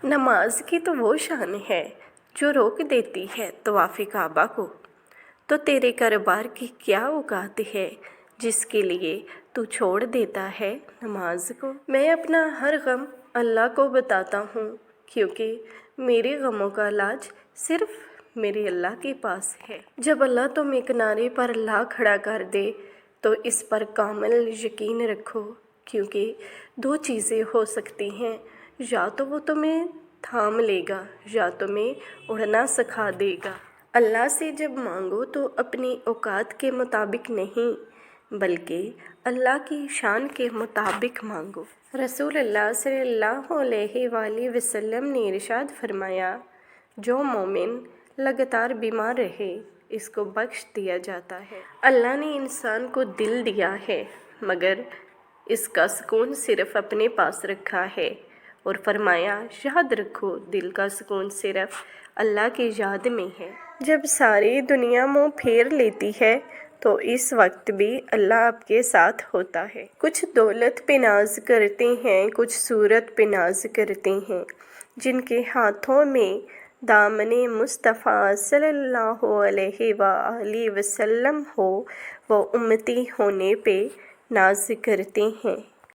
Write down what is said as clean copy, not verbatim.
نماز کی تو وہ شان ہے جو روک دیتی ہے طواف کعبہ کو، تو تیرے کاروبار کی کیا اوقات ہے جس کے لیے تو چھوڑ دیتا ہے نماز کو۔ میں اپنا ہر غم اللہ کو بتاتا ہوں، کیونکہ میرے غموں کا علاج صرف میرے اللہ کے پاس ہے۔ جب اللہ تمہیں کنارے پر لا کھڑا کر دے تو اس پر کامل یقین رکھو، کیونکہ دو چیزیں ہو سکتی ہیں، یا تو وہ تمہیں تھام لے گا یا تمہیں اڑنا سکھا دے گا۔ اللہ سے جب مانگو تو اپنی اوقات کے مطابق نہیں بلکہ اللہ کی شان کے مطابق مانگو۔ رسول اللہ صلی اللہ علیہ وآلہ وسلم نے ارشاد فرمایا، جو مومن لگاتار بیمار رہے اس کو بخش دیا جاتا ہے۔ اللہ نے انسان کو دل دیا ہے مگر اس کا سکون صرف اپنے پاس رکھا ہے، اور فرمایا یاد رکھو دل کا سکون صرف اللہ کی یاد میں ہے۔ جب ساری دنیا منہ پھیر لیتی ہے تو اس وقت بھی اللہ آپ کے ساتھ ہوتا ہے۔ کچھ دولت پہ ناز کرتے ہیں، کچھ صورت پہ ناز کرتے ہیں، جن کے ہاتھوں میں دامن مصطفیٰ صلی اللہ علیہ وآلہ وسلم ہو وہ امتی ہونے پہ ناز کرتے ہیں۔